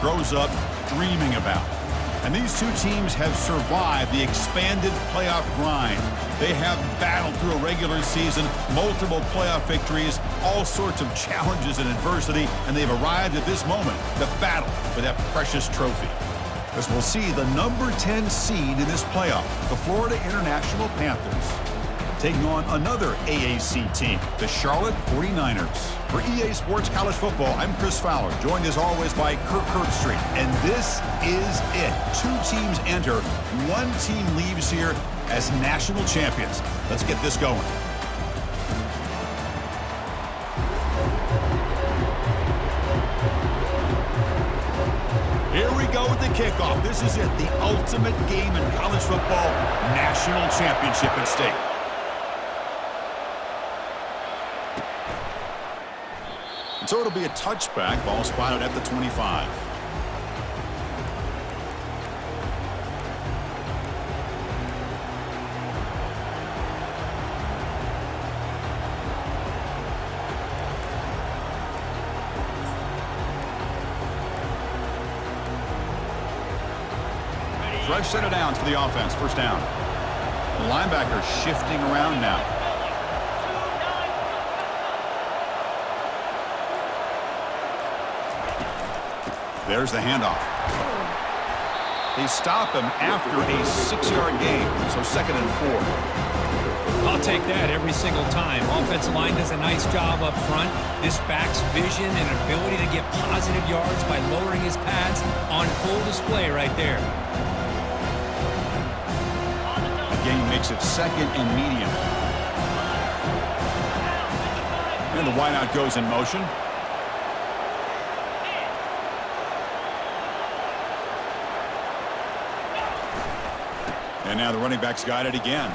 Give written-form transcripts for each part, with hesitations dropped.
grows up dreaming about. And these two teams have survived the expanded playoff grind. They have battled through a regular season, multiple playoff victories, all sorts of challenges and adversity, and they've arrived at this moment, the battle for that precious trophy. As we'll see the number 10 seed in this playoff, the Florida International Panthers, taking on another AAC team, the Charlotte 49ers. For EA Sports College Football, I'm Chris Fowler, joined as always by Kirk Herbstreit. And this is it. Two teams enter, one team leaves here as national champions. Let's get this going. Here we go with the kickoff. This is it, the ultimate game in college football, national championship at stake. So it'll be a touchback, ball spotted at the 25. Fresh set of downs for the offense, first down. The linebacker shifting around now. There's the handoff. They stop him after a 6-yard gain, so 2nd and 4. I'll take that every single time. Offensive line does a nice job up front. This back's vision and ability to get positive yards by lowering his pads on full display right there. The gain makes it 2nd and medium. And the wideout goes in motion. And now the running back's got it again.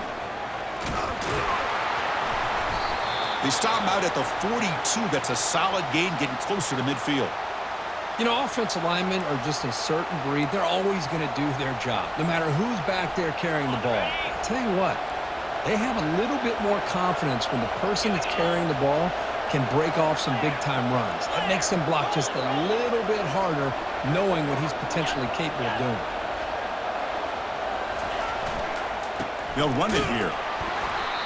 They stop him out at the 42. That's a solid gain, getting closer to midfield. You know, offensive linemen are just a certain breed. They're always going to do their job, no matter who's back there carrying the ball. I'll tell you what, they have a little bit more confidence when the person that's carrying the ball can break off some big-time runs. That makes them block just a little bit harder, knowing what he's potentially capable of doing. They'll run it here.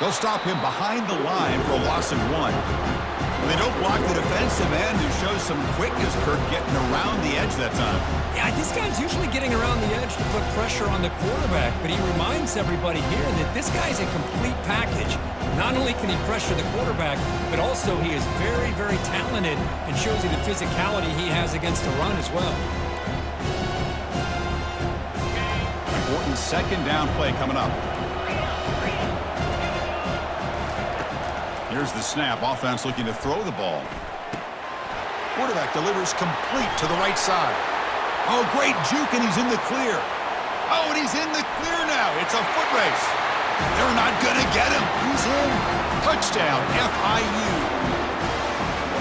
They'll stop him behind the line for a loss of 1. When they don't block the defensive end, who shows some quickness, Kirk, getting around the edge that time. Yeah, this guy's usually getting around the edge to put pressure on the quarterback, but he reminds everybody here that this guy's a complete package. Not only can he pressure the quarterback, but also he is very, very talented and shows you the physicality he has against the run as well. Important 2nd down play coming up. Here's the snap. Offense looking to throw the ball. Quarterback delivers complete to the right side. Oh, great juke, and he's in the clear. Oh, and he's in the clear now. It's a foot race. They're not going to get him. He's in. Touchdown, FIU.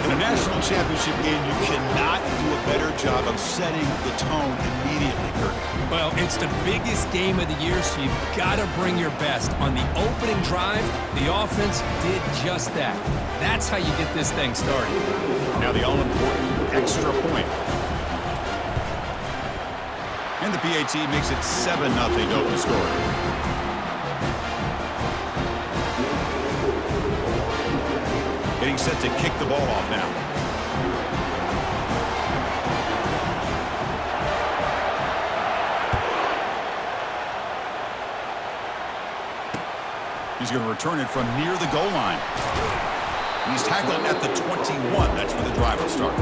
In a national championship game, you cannot do a better job of setting the tone immediately, Kirk. Well, it's the biggest game of the year, so you've got to bring your best. On the opening drive, the offense did just that. That's how you get this thing started. Now the all-important extra point. And the PAT makes it 7-0 to open the score. Getting set to kick the ball off now. He's going to return it from near the goal line. And he's tackled at the 21. That's where the drive will start.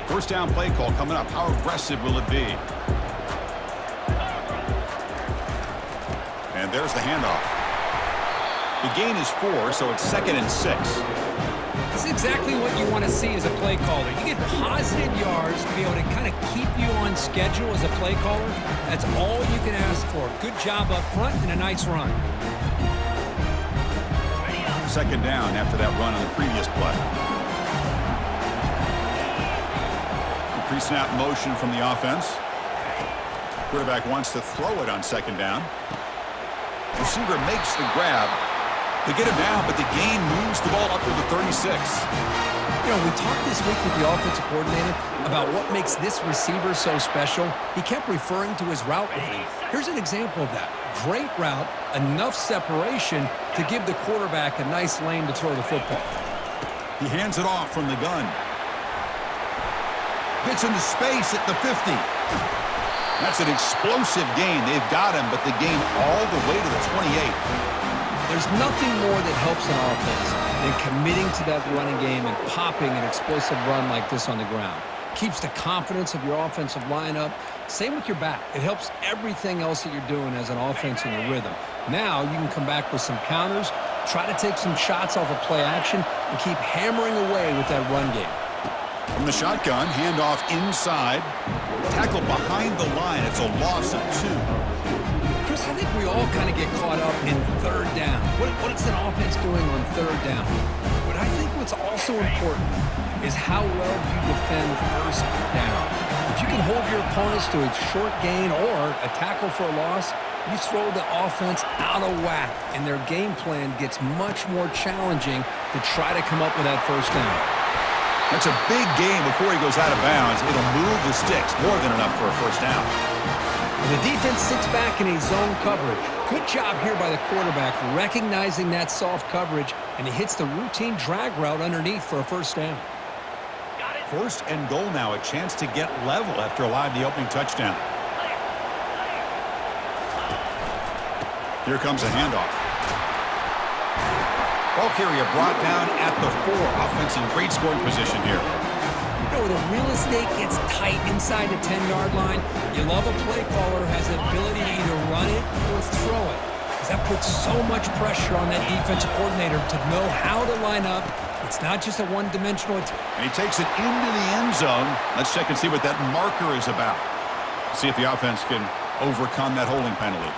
First down play call coming up. How aggressive will it be? And there's the handoff. The gain is 4, so it's 2nd and 6. This is exactly what you want to see as a play caller. You get positive yards to be able to kind of keep you on schedule as a play caller. That's all you can ask for. Good job up front and a nice run. 2nd down after that run on the previous play. Pre-snap motion from the offense. Quarterback wants to throw it on 2nd down. receiver makes the grab. They get him down, but the gain moves the ball up to the 36. You know, we talked this week with the offensive coordinator about what makes this receiver so special. He kept referring to his route running. Here's an example of that. Great route, enough separation to give the quarterback a nice lane to throw the football. He hands it off from the gun. Gets into space at the 50. That's an explosive gain. They've got him, but the gain all the way to the 28. There's nothing more that helps an offense than committing to that running game and popping an explosive run like this on the ground. Keeps the confidence of your offensive lineup. Same with your back. It helps everything else that you're doing as an offense in your rhythm. Now you can come back with some counters, try to take some shots off of play action, and keep hammering away with that run game. From the shotgun, handoff inside. Tackle behind the line. It's a loss of 2. Chris, I think we all kind of get caught up in third down. What is an offense doing on third down? But I think what's also important is how well you defend first down. If you can hold your opponents to a short gain or a tackle for a loss, you throw the offense out of whack, and their game plan gets much more challenging to try to come up with that first down. That's a big gain before he goes out of bounds. It'll move the sticks more than enough for a first down. The defense sits back in a zone coverage. Good job here by the quarterback recognizing that soft coverage, and he hits the routine drag route underneath for a first down. First and goal now, a chance to get level after allowing the opening touchdown. Here comes a handoff. Ball carrier brought down at the 4. Offense in great scoring position here. You know, the real estate gets tight inside the 10-yard line. You love a play caller who has the ability to either run it or throw it, because that puts so much pressure on that defensive coordinator to know how to line up. It's not just a one-dimensional attack. And he takes it into the end zone. Let's check and see what that marker is about. See if the offense can overcome that holding penalty.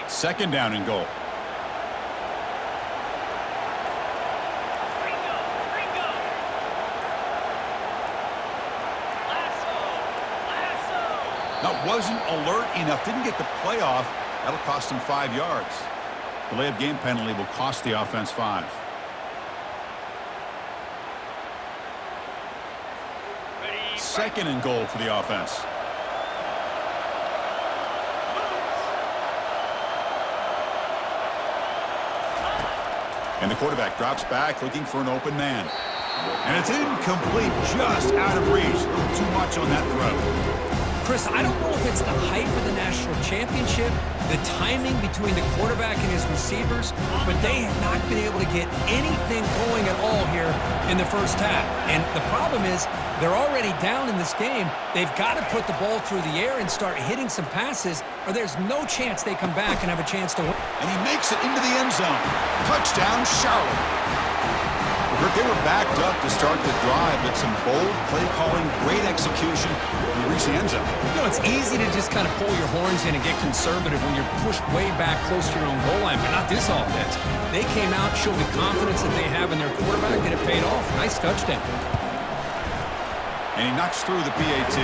Second down and goal. Now, wasn't alert enough. Didn't get the play off. That'll cost him 5 yards. Delay of game penalty will cost the offense 5. Second and goal for the offense. And the quarterback drops back looking for an open man. And it's incomplete, just out of reach. A little too much on that throw. Chris, I don't know if it's the hype of the national championship, the timing between the quarterback and his receivers, but they have not been able to get anything going at all here in the first half. And the problem is they're already down in this game. They've got to put the ball through the air and start hitting some passes, or there's no chance they come back and have a chance to win. And he makes it into the end zone. Touchdown, Charlotte. They were backed up to start the drive, but some bold play calling, great execution, and they reach the end zone. You know, it's easy to just kind of pull your horns in and get conservative when you're pushed way back close to your own goal line, but not this offense. They came out, showed the confidence that they have in their quarterback, and it paid off. Nice touchdown. And he knocks through the PAT.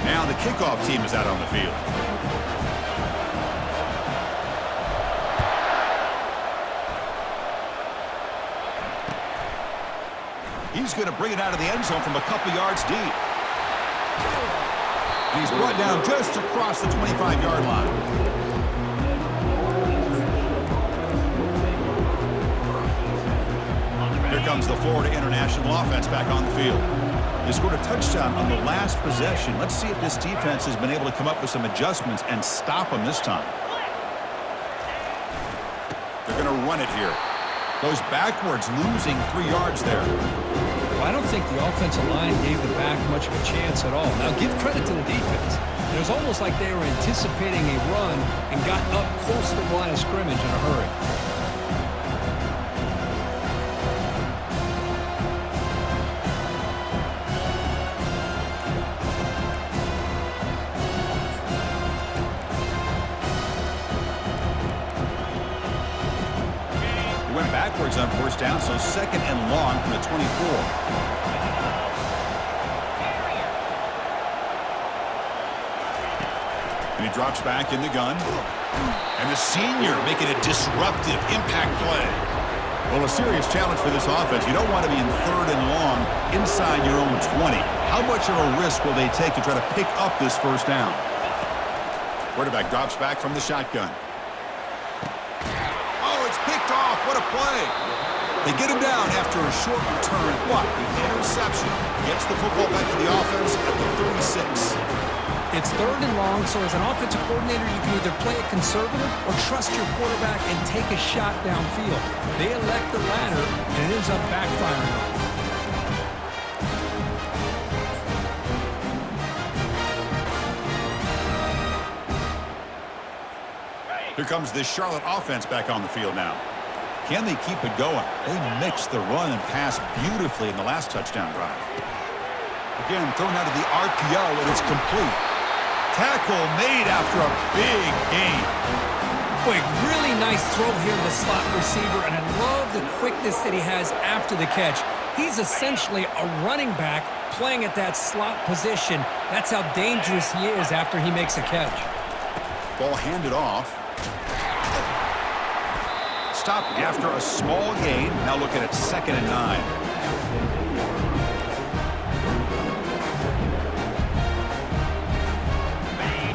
Now the kickoff team is out on the field. He's going to bring it out of the end zone from a couple yards deep. He's brought down just across the 25-yard line. Here comes the Florida International offense back on the field. They scored a touchdown on the last possession. Let's see if this defense has been able to come up with some adjustments and stop them this time. They're going to run it here. Goes backwards, losing 3 yards there. Well, I don't think the offensive line gave the back much of a chance at all. Now, give credit to the defense. It was almost like they were anticipating a run and got up close to the line of scrimmage in a hurry. went backwards on first down, so second and long from the 24. And he drops back in the gun. And the senior making a disruptive impact play. Well, a serious challenge for this offense. You don't want to be in third and long inside your own 20. How much of a risk will they take to try to pick up this first down? Quarterback drops back from the shotgun. Oh, it's picked off. What a play. They get him down after a short return, but the interception gets the football back to the offense at the 36. It's third and long, so as an offensive coordinator, you can either play it conservative or trust your quarterback and take a shot downfield. They elect the latter, and it ends up backfiring on them. Here comes this Charlotte offense back on the field now. Can they keep it going? They mixed the run and pass beautifully in the last touchdown drive. Again, thrown out of the RPO, and it's complete. Tackle made after a big gain. Boy, really nice throw here to the slot receiver, and I love the quickness that he has after the catch. He's essentially a running back playing at that slot position. That's how dangerous he is after he makes a catch. Ball handed off. Stopped after a small gain. Now looking at 2nd and 9.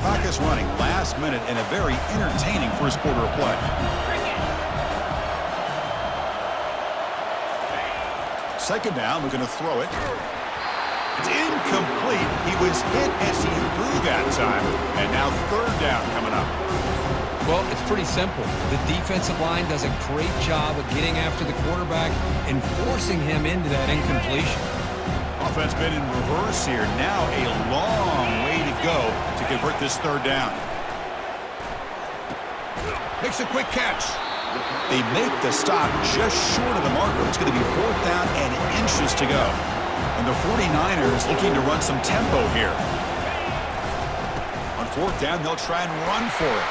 Clock is running last minute in a very entertaining first quarter of play. Second down, looking to throw it. It's incomplete. He was hit as he threw that time. And now third down coming up. Well, it's pretty simple. The defensive line does a great job of getting after the quarterback and forcing him into that incompletion. Offense been in reverse here. Now a long way to go to convert this third down. Makes a quick catch. They make the stop just short of the marker. It's going to be 4th down and inches to go. And the 49ers looking to run some tempo here. On 4th down, they'll try and run for it.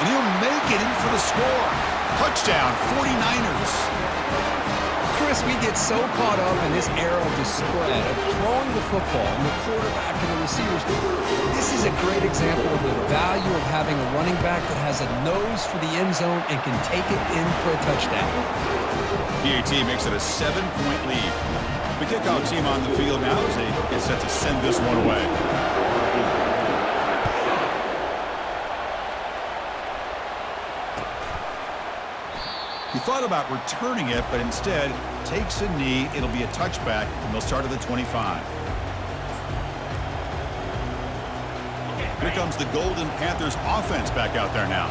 And he'll make it in for the score. Touchdown, 49ers. Chris, we get so caught up in this era of the spread, of throwing the football and the quarterback and the receivers. This is a great example of the value of having a running back that has a nose for the end zone and can take it in for a touchdown. PAT makes it a 7-point lead. The kickoff team on the field now as they get set to send this one away. He thought about returning it, but instead takes a knee. It'll be a touchback, and they'll start at the 25. Here comes the Golden Panthers offense back out there now.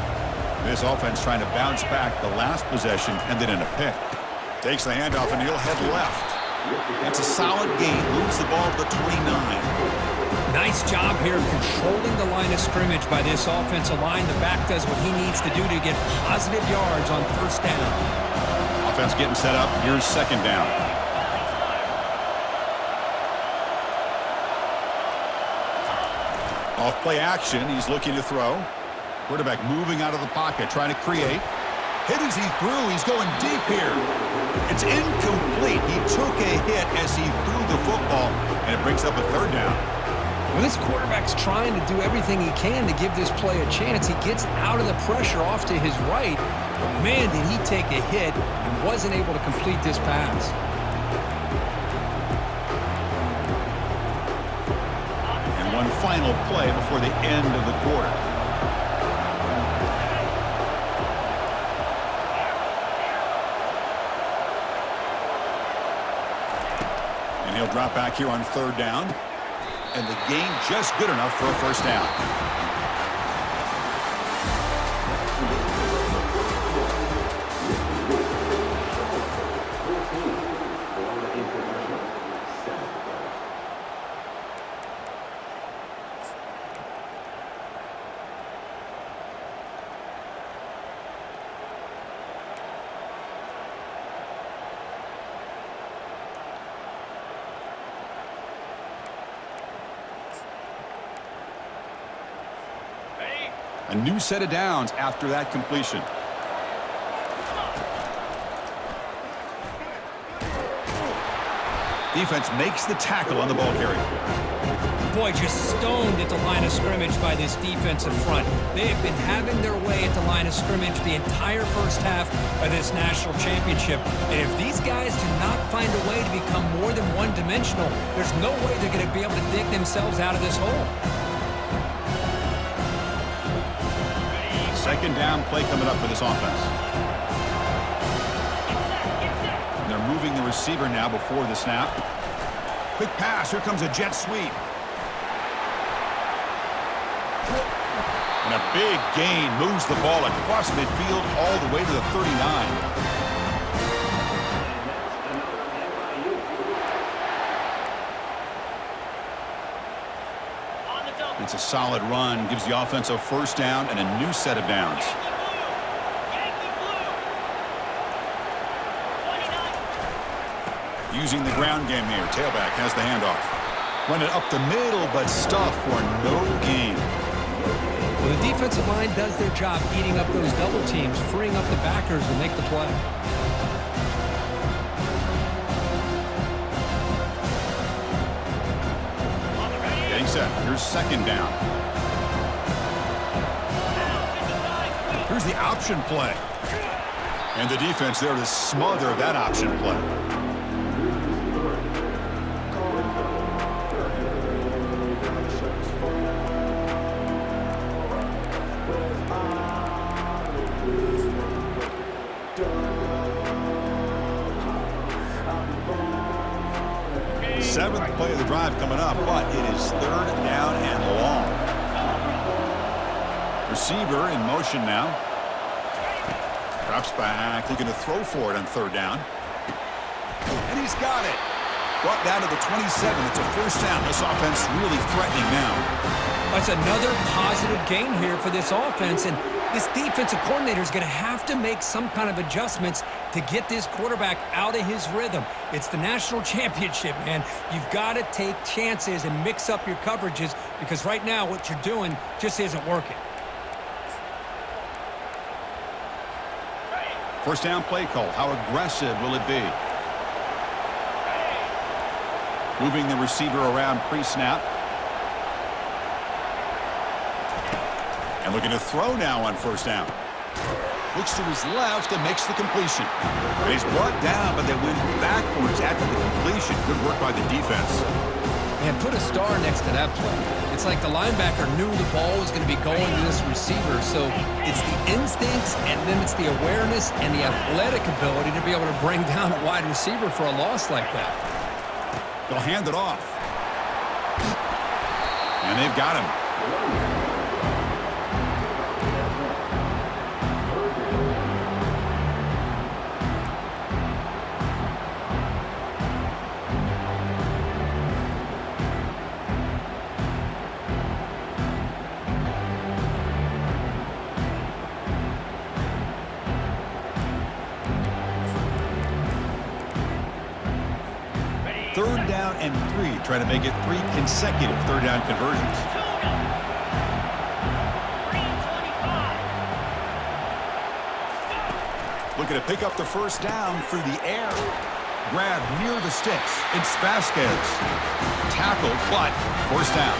This offense trying to bounce back the last possession, ended in a pick. Takes the handoff, and he'll head left. That's a solid gain. Moves the ball to the 29. Nice job here of controlling the line of scrimmage by this offensive line. The back does what he needs to do to get positive yards on first down. Offense getting set up. Here's 2nd down. Off play action. He's looking to throw. Quarterback moving out of the pocket, trying to create. Hit as he threw. He's going deep here. It's incomplete. He took a hit as he threw the football, and it brings up a 3rd down. Well, this quarterback's trying to do everything he can to give this play a chance. He gets out of the pressure off to his right, but man, did he take a hit and wasn't able to complete this pass. And one final play before the end of the quarter. And he'll drop back here on 3rd down. And the gain just good enough for a first down. A new set of downs after that completion. Defense makes the tackle on the ball carrier. Boy, just stoned at the line of scrimmage by this defensive front. They have been having their way at the line of scrimmage the entire first half of this national championship. And if these guys do not find a way to become more than one-dimensional, there's no way they're going to be able to dig themselves out of this hole. Second down play coming up for this offense. And they're moving the receiver now before the snap. Quick pass. Here comes a jet sweep. And a big gain moves the ball across midfield all the way to the 39. It's a solid run, gives the offense a first down and a new set of downs. Using the ground game here. Tailback has the handoff. Run it up the middle, but stuffed for no gain. Well, the defensive line does their job eating up those double teams, freeing up the backers to make the play. Getting set. Here's second down. Here's the option play. And the defense there to smother that option play. Seventh play of the drive coming up, but it is third down and long. Receiver in motion now. Drops back, looking to throw for it on third down. And he's got it. Brought down to the 27. It's a first down. This offense really threatening now. That's another positive gain here for this offense, and this defensive coordinator is going to have to make some kind of adjustments to get this quarterback out of his rhythm. It's the national championship, man. You've got to take chances and mix up your coverages because right now what you're doing just isn't working. First down play call. How aggressive will it be? Moving the receiver around pre-snap. And looking to throw now on first down. Looks to his left and makes the completion. And he's brought down, but they went backwards after the completion. Good work by the defense. And put a star next to that play. It's like the linebacker knew the ball was going to be going to this receiver. So it's the instincts, and then it's the awareness and the athletic ability to be able to bring down a wide receiver for a loss like that. They'll hand it off. And they've got him. Third down and 3, trying to make it 3 consecutive third down conversions. Looking to pick up the first down through the air. Grab near the sticks. It's Vasquez. Tackled, but first down.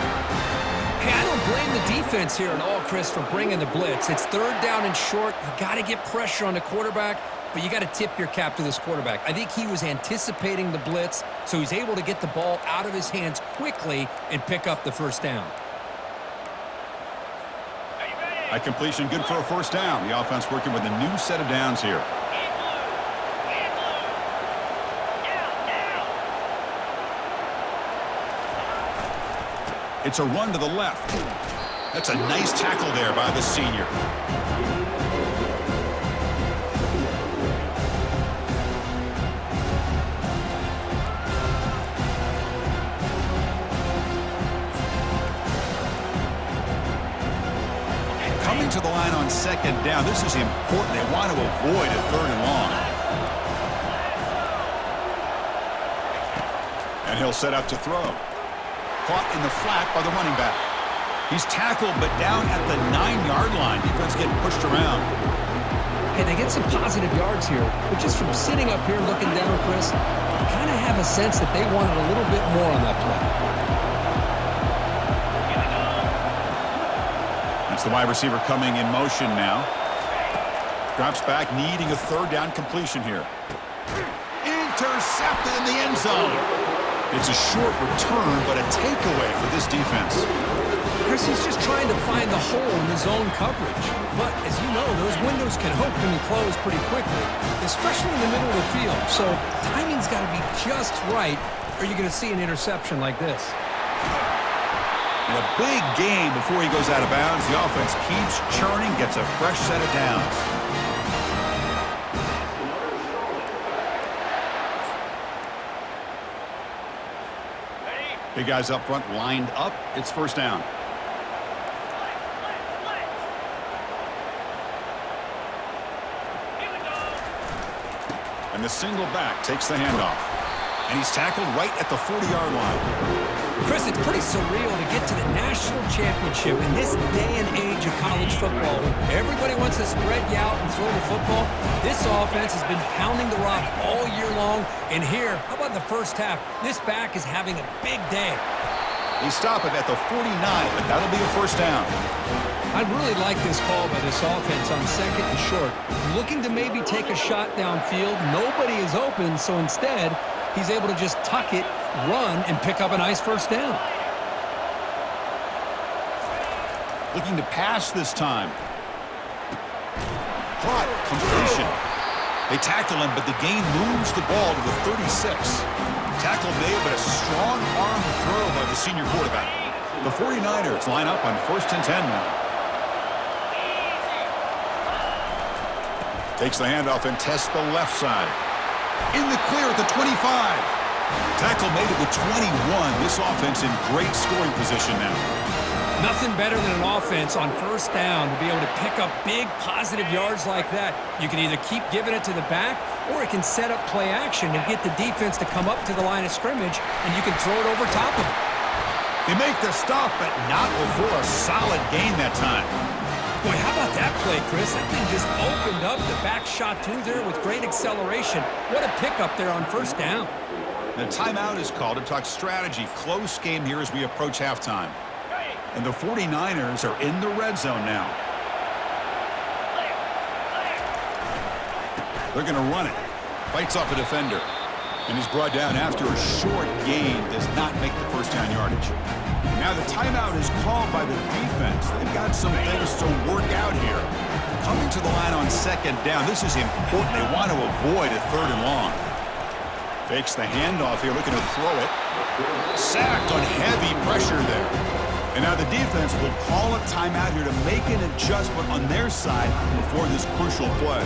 Hey, I don't blame the defense here at all, Chris, for bringing the blitz. It's third down and short. You got to get pressure on the quarterback. But you got to tip your cap to this quarterback. I think he was anticipating the blitz, so he's able to get the ball out of his hands quickly and pick up the first down. A completion good for a first down. The offense working with a new set of downs here. It's a run to the left. That's a nice tackle there by the senior. Coming to the line on second down. This is important. They want to avoid a third and long. And he'll set up to throw. Caught in the flat by the running back. He's tackled, but down at the 9-yard line. Defense getting pushed around. Hey, they get some positive yards here, but just from sitting up here looking down, Chris, I kind of have a sense that they wanted a little bit more on that play. That's the wide receiver coming in motion now. Drops back, needing a third down completion here. Intercepted in the end zone. It's a short return, but a takeaway for this defense. Chris, he's just trying to find the hole in the zone coverage. But, as you know, those windows can open and close pretty quickly, especially in the middle of the field. So, timing's got to be just right, or you're going to see an interception like this. And a big game before he goes out of bounds. The offense keeps churning, gets a fresh set of downs. Big guys up front lined up. It's first down. And the single back takes the handoff. And he's tackled right at the 40-yard line. Chris, it's pretty surreal to get to the national championship in this day and age of college football. Everybody wants to spread you out and throw the football. This offense has been pounding the rock all year long. And here, how about the first half? This back is having a big day. They stop it at the 49, but that'll be a first down. I really like this call by this offense on second and short. Looking to maybe take a shot downfield. Nobody is open, so instead, he's able to just tuck it, run, and pick up a nice first down. Looking to pass this time. Caught, completion. They tackle him, but the gain moves the ball to the 36. Tackle made, but a strong arm throw by the senior quarterback. The 49ers line up on 1st and 10 now. Takes the handoff and tests the left side. In the clear at the 25. Tackle made at the 21. This offense in great scoring position now. Nothing better than an offense on first down to be able to pick up big positive yards like that. You can either keep giving it to the back, or it can set up play action and get the defense to come up to the line of scrimmage, and you can throw it over top of it. They make the stop, but not before a solid gain that time. Boy, how about that play, Chris? That thing just opened up. The back shot through there with great acceleration. What a pickup there on first down. The timeout is called to talk strategy. Close game here as we approach halftime. And the 49ers are in the red zone now. They're going to run it. Fights off a defender. And is brought down after a short gain. Does not make the first down yardage. Now the timeout is called by the defense. They've got some things to work out here. Coming to the line on second down. This is important. They want to avoid a third and long. Fakes the handoff here, looking to throw it. Sacked on heavy pressure there. And now the defense will call a timeout here to make an adjustment on their side before this crucial play.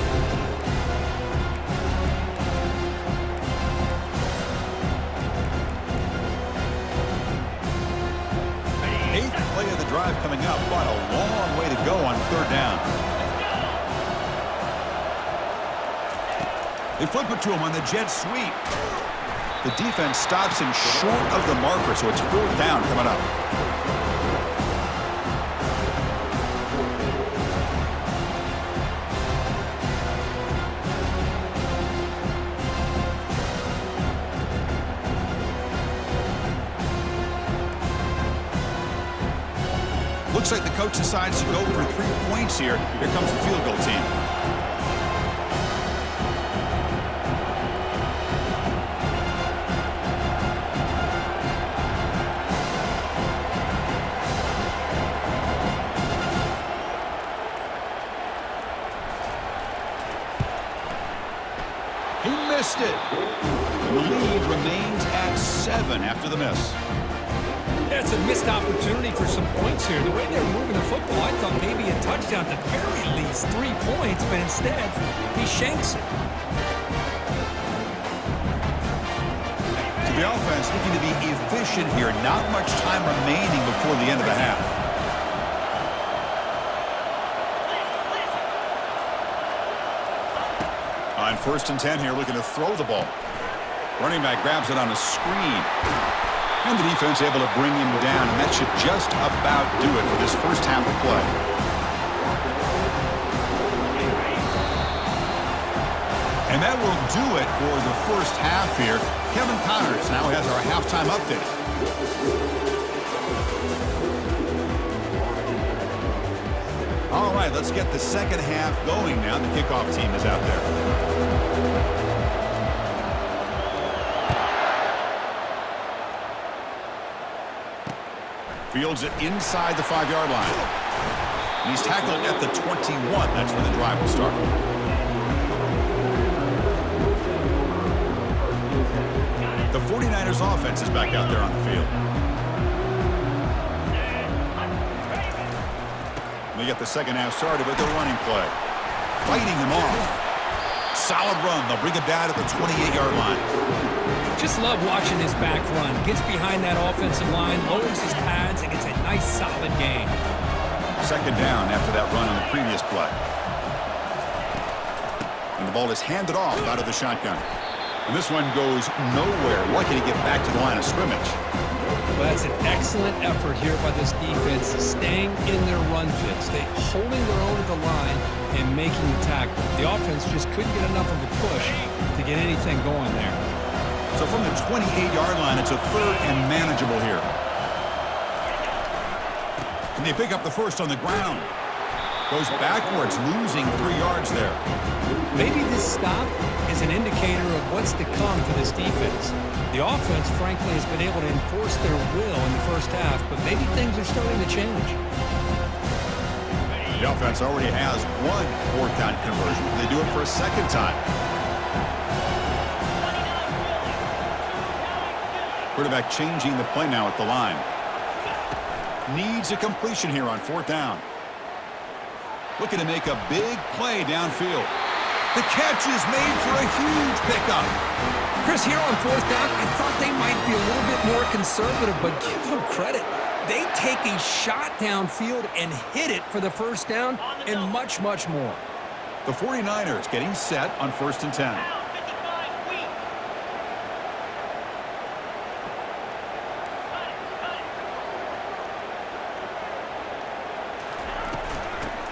Eighth play of the drive coming up, but a long way to go on third down. They flip it to him on the jet sweep. The defense stops him short of the marker, so it's fourth down coming up. Looks like the coach decides to go for 3 points here. Here comes the field goal team. He missed it. And the lead remains at 7 after the miss. That's a missed opportunity for some points here. The way they're moving the football, I thought maybe a touchdown at the very least, 3 points, but instead, he shanks it. To the offense, looking to be efficient here. Not much time remaining before the end of the half. On 1st and 10 here, looking to throw the ball. Running back grabs it on a screen. And the defense able to bring him down, and that should just about do it for this first half of play. And that will do it for the first half here. Kevin Connors now has our halftime update. All right, let's get the second half going now. The kickoff team is out there. Fields it inside the 5-yard line. And he's tackled at the 21. That's where the drive will start. The 49ers offense is back out there on the field. They get the second half started with their running play. Fighting them off. Solid run. They'll bring it down at the 28-yard line. Just love watching his back run. Gets behind that offensive line, lowers his pads, and gets a nice solid gain. Second down after that run on the previous play. And the ball is handed off out of the shotgun. And this one goes nowhere. Lucky to get back to the line of scrimmage. Well, that's an excellent effort here by this defense, staying in their run fits. They holding their own at the line and making the tackle. The offense just couldn't get enough of a push to get anything going there. So from the 28-yard line, it's a third and manageable here. And they pick up the first on the ground. Goes backwards, losing 3 yards there. Maybe this stop is an indicator of what's to come for this defense. The offense, frankly, has been able to enforce their will in the first half, but maybe things are starting to change. The offense already has one fourth-down conversion. They do it for a second time. Quarterback changing the play now at the line. Needs a completion here on fourth down. Looking to make a big play downfield. The catch is made for a huge pickup. Chris, here on fourth down, I thought they might be a little bit more conservative, but give them credit. They take a shot downfield and hit it for the first down and much, much more. The 49ers getting set on 1st and 10.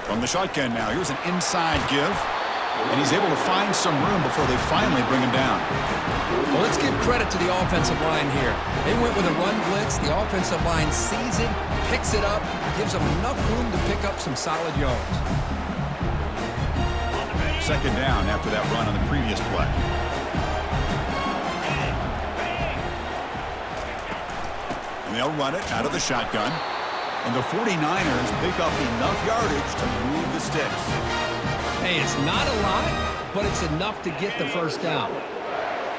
From the shotgun now, here's an inside give. And he's able to find some room before they finally bring him down. Well, let's give credit to the offensive line here. They went with a run blitz. The offensive line sees it, picks it up, gives them enough room to pick up some solid yards. Second down after that run on the previous play. And they'll run it out of the shotgun. And the 49ers pick up enough yardage to move the sticks. Hey, it's not a lot, but it's enough to get the first down.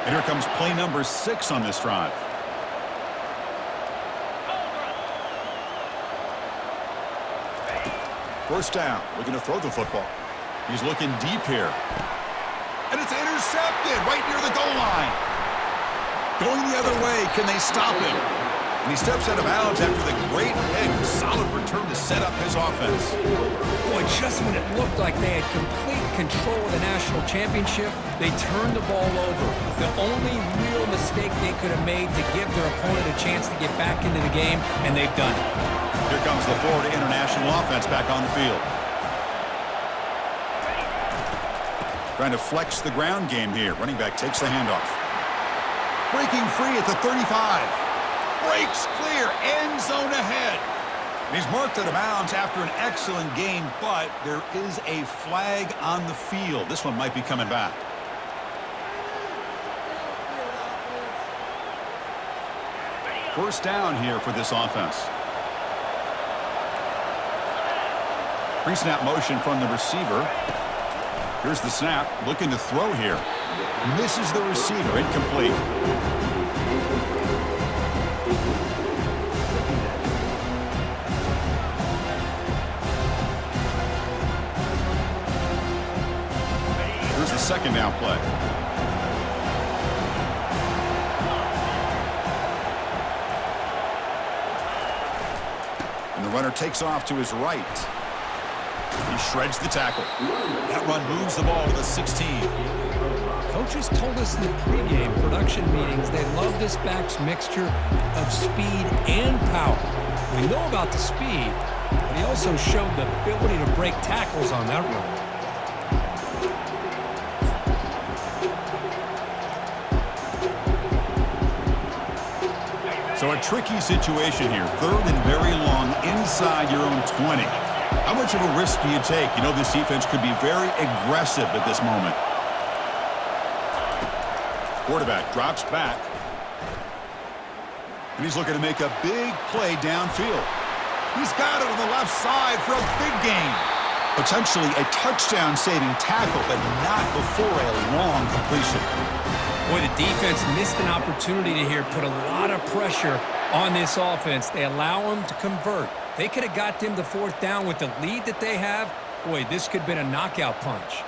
And here comes play number 6 on this drive. First down, looking to throw the football. He's looking deep here. And it's intercepted right near the goal line. Going the other way, can they stop him? And he steps out of bounds after the great pick. Solid return to set up his offense. Boy, just when it looked like they had complete control of the national championship, they turned the ball over. The only real mistake they could have made to give their opponent a chance to get back into the game, and they've done it. Here comes the Florida International offense back on the field. Trying to flex the ground game here. Running back takes the handoff. Breaking free at the 35. Breaks clear, end zone ahead. And he's marked out of bounds after an excellent game, but there is a flag on the field. This one might be coming back. First down here for this offense. Pre-snap motion from the receiver. Here's the snap, looking to throw here. Misses the receiver, incomplete. Here's the second down play. And the runner takes off to his right. He shreds the tackle. That run moves the ball to the 16. Coaches told us in the pregame production meetings they love this back's mixture of speed and power. We know about the speed, but he also showed the ability to break tackles on that run. So a tricky situation here. 3rd and very long inside your own 20. How much of a risk do you take? You know this defense could be very aggressive at this moment. Quarterback drops back. And he's looking to make a big play downfield. He's got it on the left side for a big gain. Potentially a touchdown-saving tackle, but not before a long completion. Boy, the defense missed an opportunity to here, put a lot of pressure on this offense. They allow them to convert. They could have got them to 4th down with the lead that they have. Boy, this could have been a knockout punch.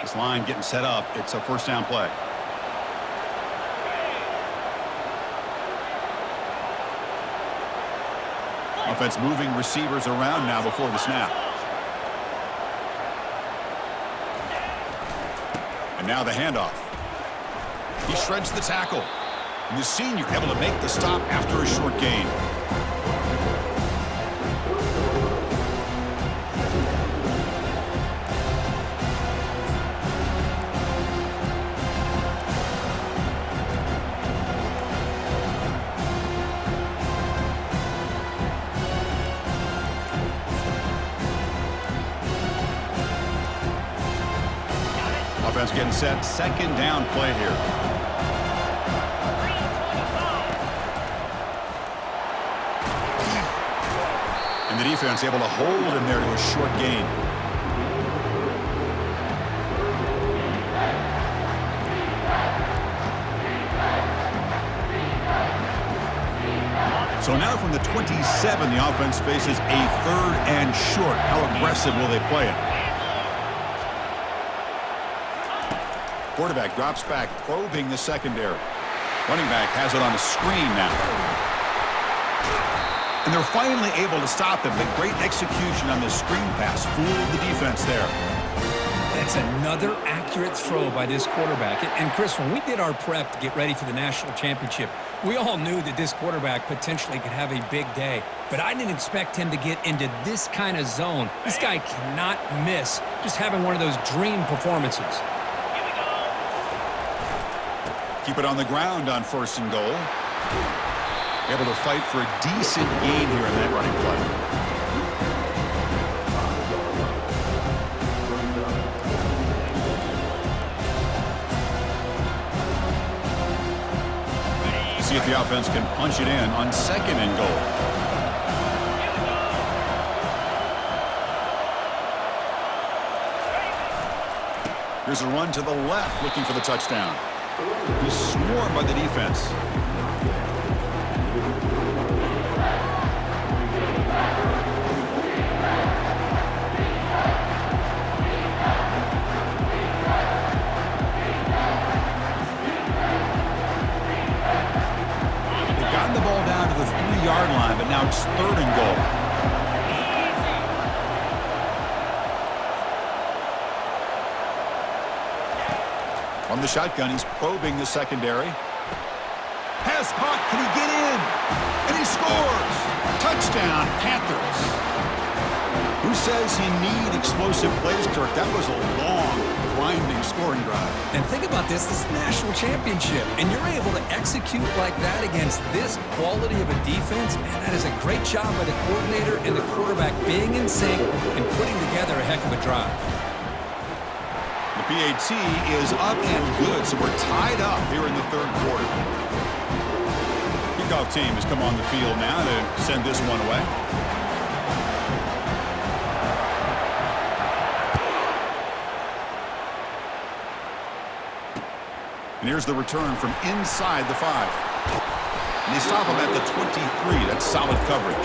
This line getting set up. It's a 1st down play. Offense moving receivers around now before the snap. And now the handoff. He shreds the tackle. And the senior able to make the stop after a short gain. Offense getting set. 2nd down play here. And the defense able to hold him there to a short gain. So now from the 27, the offense faces a 3rd and short. How aggressive will they play it? Quarterback drops back, probing the secondary. Running back has it on a screen now. And they're finally able to stop him. But great execution on the screen pass. Fooled the defense there. That's another accurate throw by this quarterback. And Chris, when we did our prep to get ready for the national championship, we all knew that this quarterback potentially could have a big day. But I didn't expect him to get into this kind of zone. This guy cannot miss just having one of those dream performances. Keep it on the ground on 1st and goal. Able to fight for a decent gain here in that running play. See if the offense can punch it in on 2nd and goal. Here's a run to the left, looking for the touchdown. He's swarmed by the defense. They've gotten the ball down to the 3-yard line, but now it's 3rd and goal. From the shotgun, he's probing the secondary. Pass caught. Can he get in? And he scores. Touchdown, Panthers. Who says you need explosive plays, Kirk? That was a long, grinding scoring drive. And think about this. This is the national championship. And you're able to execute like that against this quality of a defense. Man, that is a great job by the coordinator and the quarterback being in sync and putting together a heck of a drive. The PAT is up and good, so we're tied up here in the 3rd quarter. Kickoff team has come on the field now to send this one away. And here's the return from inside the 5. And they stop him at the 23. That's solid coverage.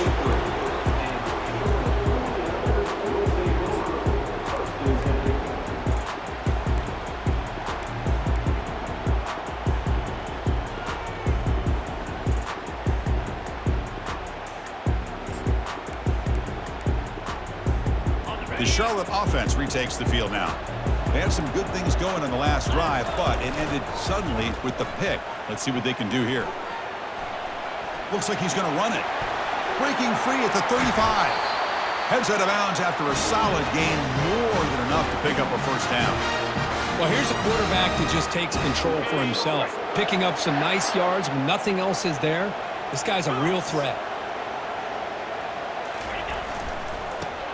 The Charlotte offense retakes the field now. They had some good things going on the last drive, but it ended suddenly with the pick. Let's see what they can do here. Looks like he's going to run it. Breaking free at the 35. Heads out of bounds after a solid gain, more than enough to pick up a 1st down. Well, here's a quarterback that just takes control for himself, picking up some nice yards when nothing else is there. This guy's a real threat.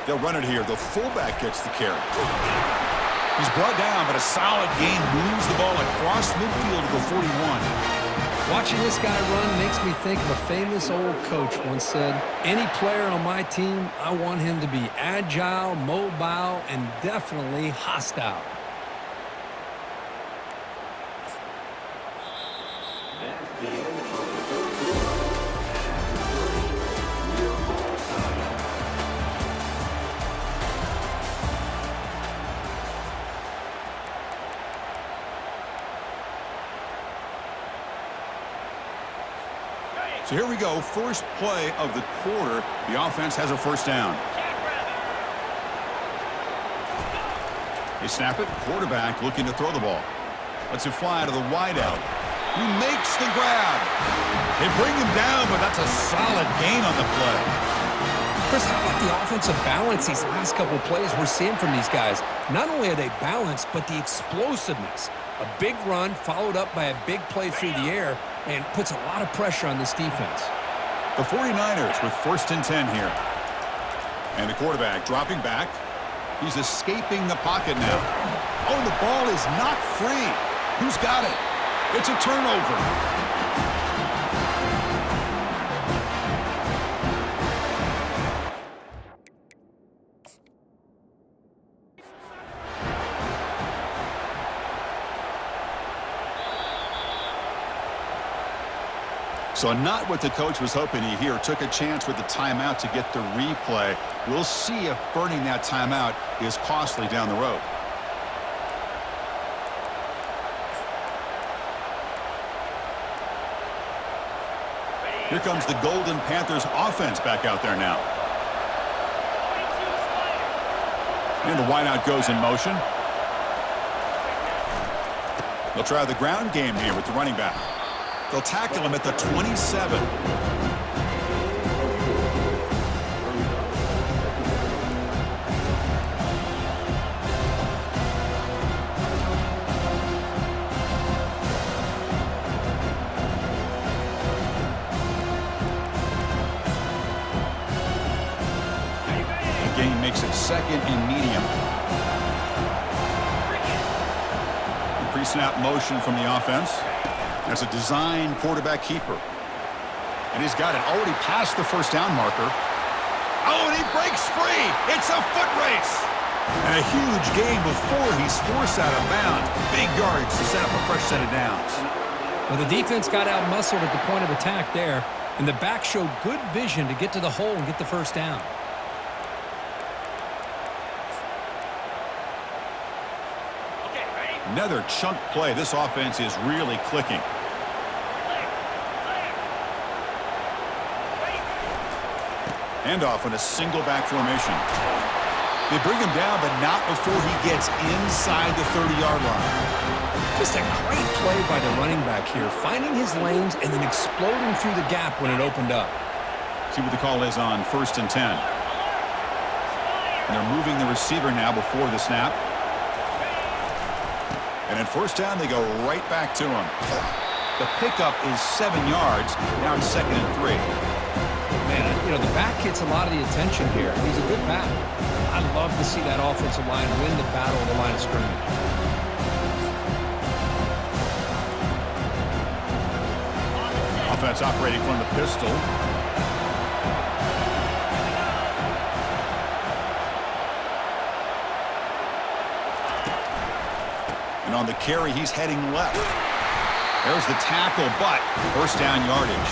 They'll run it here. The fullback gets the carry. He's brought down, but a solid gain moves the ball across midfield to the 41. Watching this guy run makes me think of a famous old coach once said, any player on my team, I want him to be agile, mobile, and definitely hostile. So here we go, first play of the quarter. The offense has a first down. They snap it. Quarterback looking to throw the ball. Lets it fly to the wideout. He makes the grab. They bring him down, but that's a solid gain on the play. Chris, how about the offensive balance these last couple of plays we're seeing from these guys? Not only are they balanced, but the explosiveness. A big run followed up by a big play through the air and puts a lot of pressure on this defense. The 49ers with 1st and 10 here. And the quarterback dropping back. He's escaping the pocket now. Oh, the ball is not free. Who's got it? It's a turnover. So not what the coach was hoping he here. Took a chance with the timeout to get the replay. We'll see if burning that timeout is costly down the road. Here comes the Golden Panthers offense back out there now. And the wideout goes in motion. They'll try the ground game here with the running back. They'll tackle him at the 27. The gain makes it 2nd and medium. The pre-snap motion from the offense. As a design quarterback keeper. And he's got it already past the first down marker. Oh, and he breaks free. It's a foot race. And a huge gain before he's forced out of bounds. Big yards to set up a fresh set of downs. Well, the defense got out-muscled at the point of attack there, and the back showed good vision to get to the hole and get the first down. Another chunk play. This offense is really clicking. Handoff in a single back formation. They bring him down, but not before he gets inside the 30-yard line. Just a great play by the running back here, finding his lanes and then exploding through the gap when it opened up. See what the call is on 1st and 10. And they're moving the receiver now before the snap. And at first down, they go right back to him. The pickup is 7 yards. Now it's 2nd and 3. Man, you know, the back gets a lot of the attention here. He's a good back. I'd love to see that offensive line win the battle of the line of scrimmage. Offense operating from the pistol. And on the carry, he's heading left. There's the tackle, but first down yardage.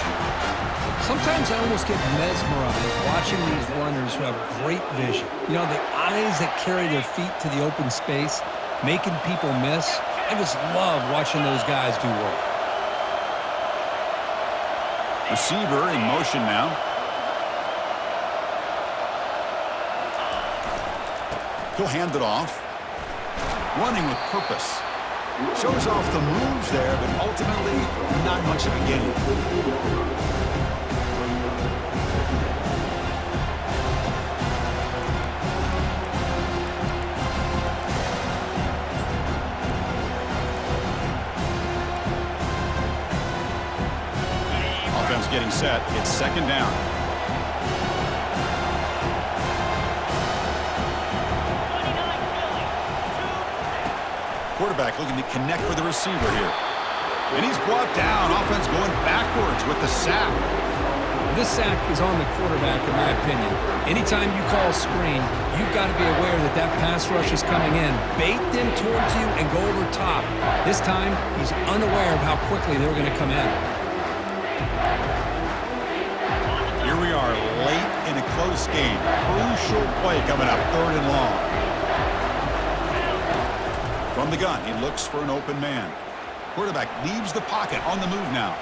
Sometimes I almost get mesmerized watching these runners who have great vision. You know, the eyes that carry their feet to the open space, making people miss. I just love watching those guys do work. Receiver in motion now. He'll hand it off. Running with purpose. Shows off the moves there, but ultimately not much of a gain. set. It's second down. Quarterback looking to connect with the receiver here. And he's brought down. Offense going backwards with the sack. This sack is on the quarterback, in my opinion. Anytime you call a screen, you've got to be aware that that pass rush is coming in. Bait them towards you and go over top. This time, he's unaware of how quickly they're going to come in. Here we are, late in a close game. Crucial play coming up, 3rd and long. From the gun, he looks for an open man. Quarterback leaves the pocket on the move now.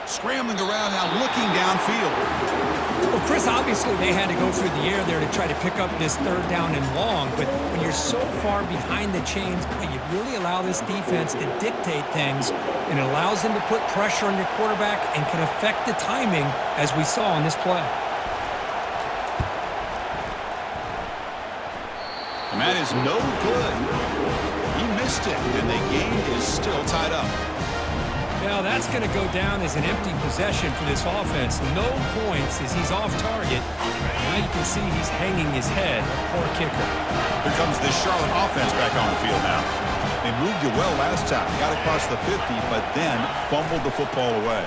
Scrambling around now, looking downfield. Well, Chris, obviously they had to go through the air there to try to pick up this 3rd down and long, but when you're so far behind the chains, you really allow this defense to dictate things, and it allows them to put pressure on your quarterback and can affect the timing, as we saw on this play. And that is no good. He missed it, and the game is still tied up. Now that's going to go down as an empty possession for this offense. No points as he's off target. Now you can see he's hanging his head. A poor kicker. Here comes the Charlotte offense back on the field now. They moved you well last time. Got across the 50, but then fumbled the football away.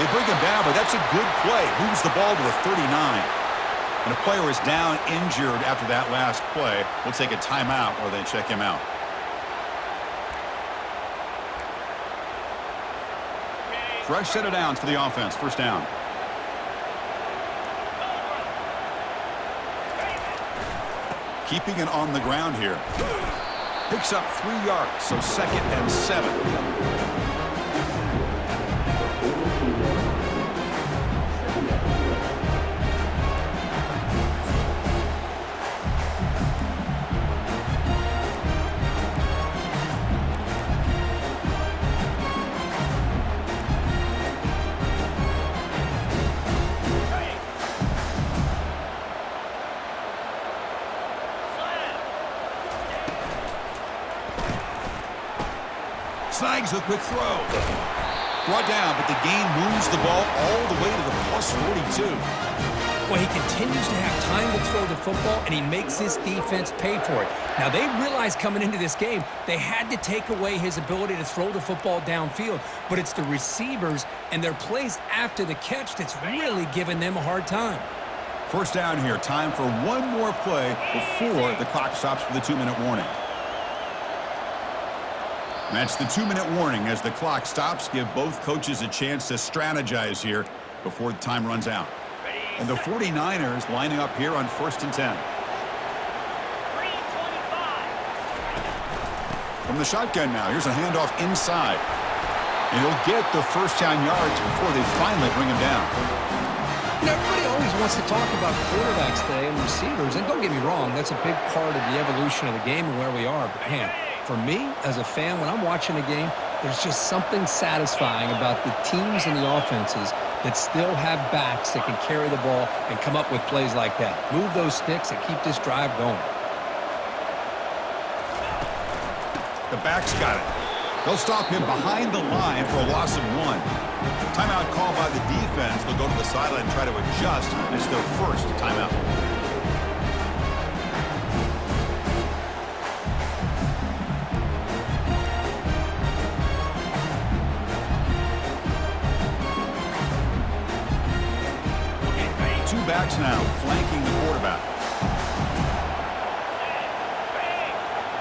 They bring him down, but that's a good play. Moves the ball to the 39. And a player is down injured after that last play. We'll take a timeout or they check him out. Fresh set of downs for the offense. 1st down. Keeping it on the ground here. Picks up 3 yards, so 2nd and 7. Snags a quick throw. Brought down, but the gain moves the ball all the way to the plus 42. Well, he continues to have time to throw the football, and he makes his defense pay for it. Now, they realized coming into this game they had to take away his ability to throw the football downfield, but it's the receivers and their plays after the catch that's really giving them a hard time. 1st down here. Time for one more play before the clock stops for the 2-minute warning. That's the 2-minute warning as the clock stops. Give both coaches a chance to strategize here before the time runs out. And the 49ers lining up here on 1st and 10. From the shotgun now, here's a handoff inside. And he'll get the 1st down yards before they finally bring him down. You know, everybody always wants to talk about quarterbacks today and receivers, and don't get me wrong, that's a big part of the evolution of the game and where we are. But, man, for me, as a fan, when I'm watching a game, there's just something satisfying about the teams and the offenses that still have backs that can carry the ball and come up with plays like that. Move those sticks and keep this drive going. The back's got it. They'll stop him behind the line for a loss of 1. Timeout called by the defense. They'll go to the sideline and try to adjust. It's their 1st timeout. Two backs now flanking the quarterback.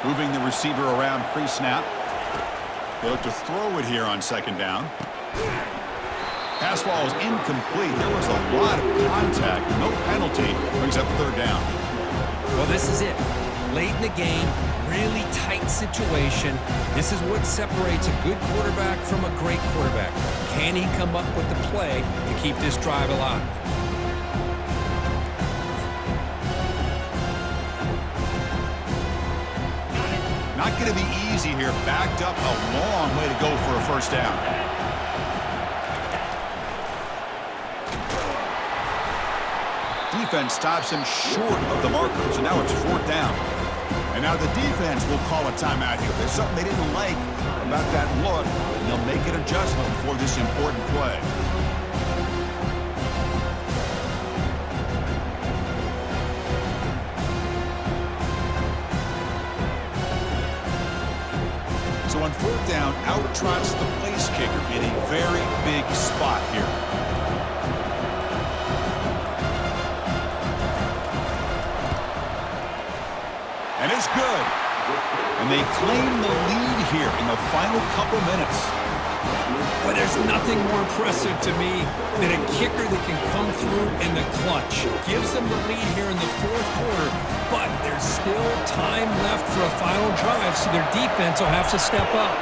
Moving the receiver around pre-snap. They look to throw it here on 2nd down. Pass ball is incomplete. There was a lot of contact. No penalty. Brings up 3rd down. Well, this is it. Late in the game, really tight situation. This is what separates a good quarterback from a great quarterback. Can he come up with the play to keep this drive alive? Not going to be easy here. Backed up a long way to go for a 1st down. Defense stops him short of the marker, so now it's 4th down. And now the defense will call a timeout here. There's something they didn't like about that look, and they'll make an adjustment before this important play. So on fourth down, out trots the place kicker in a very big spot here. And it's good. And they claim the lead here in the final couple minutes. Well, there's nothing more impressive to me than a kicker that can come through in the clutch. Gives them the lead here in the fourth quarter, but there's still time left for a final drive, so their defense will have to step up.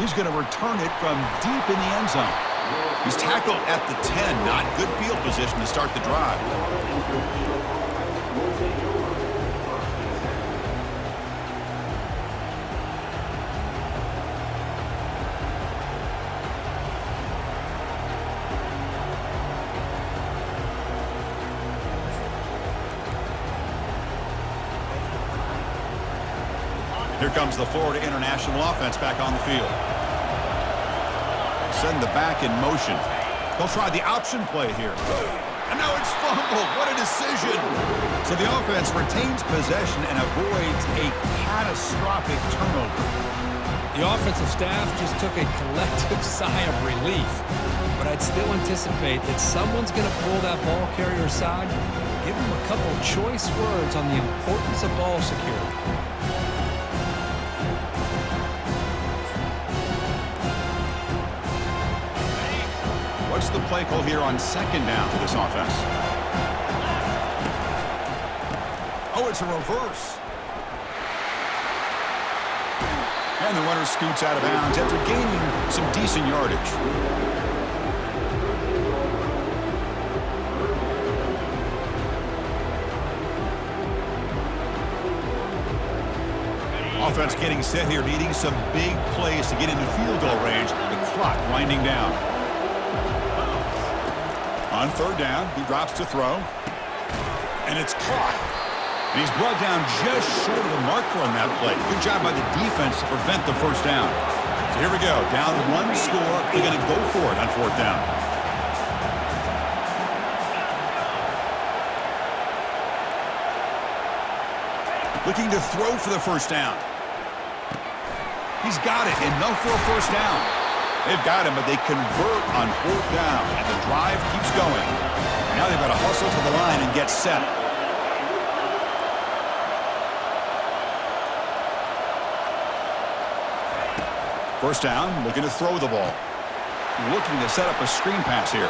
He's going to return it from deep in the end zone. He's tackled at the 10, not good field position to start the drive. Here comes the Florida International offense back on the field. Send the back in motion. They'll try the option play here. And now it's fumbled. What a decision. So the offense retains possession and avoids a catastrophic turnover. The offensive staff just took a collective sigh of relief. But I'd still anticipate that someone's going to pull that ball carrier aside, give him a couple choice words on the importance of ball security. What's the play call here on second down for this offense? Oh, it's a reverse. And the runner scoots out of bounds after gaining some decent yardage. Offense getting set here, needing some big plays to get into field goal range. The clock winding down. On third down, he drops to throw. And it's caught. And he's brought down just short of the marker on that play. Good job by the defense to prevent the first down. So here we go. Down one score. They're going to go for it on fourth down. Looking to throw for the first down. He's got it. Enough for a first down. They've got him, but they convert on fourth down, and the drive keeps going. Now they've got to hustle to the line and get set. First down, looking to throw the ball. Looking to set up a screen pass here.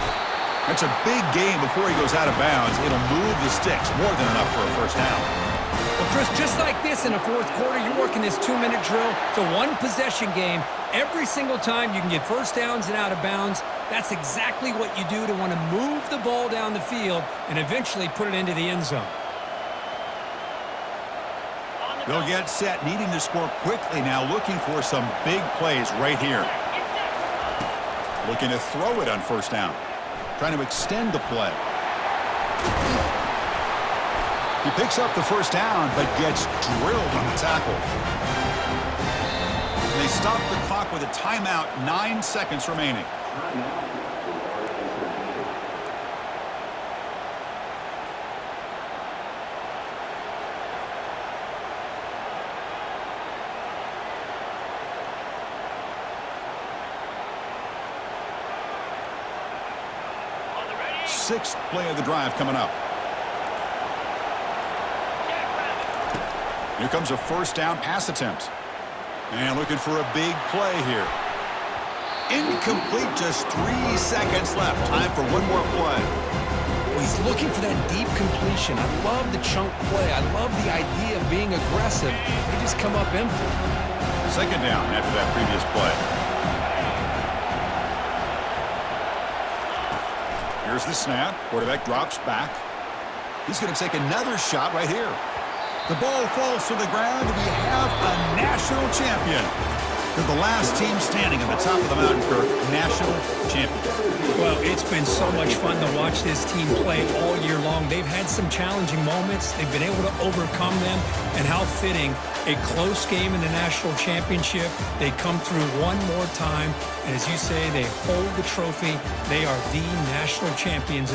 That's a big gain before he goes out of bounds. It'll move the sticks, more than enough for a first down. Well, Chris, just like this in the fourth quarter, you're working this 2-minute drill. It's a one-possession game. Every single time you can get first downs and out of bounds, that's exactly what you do to want to move the ball down the field and eventually put it into the end zone. They'll get set, needing to score quickly now, looking for some big plays right here. Looking to throw it on first down. Trying to extend the play. He picks up the first down, but gets drilled on the tackle. And they stop the clock with a timeout, 9 seconds remaining. Sixth play of the drive coming up. Here comes a first down pass attempt. And looking for a big play here. Incomplete, just 3 seconds left. Time for one more play. Well, he's looking for that deep completion. I love the chunk play. I love the idea of being aggressive. They just come up empty. Second down after that previous play. Here's the snap. Quarterback drops back. He's going to take another shot right here. The ball falls to the ground, and we have a national champion. They're the last team standing at the top of the mountain for national champions. Well, it's been so much fun to watch this team play all year long. They've had some challenging moments. They've been able to overcome them. And how fitting, a close game in the national championship. They come through one more time. And as you say, they hold the trophy. They are the national champions.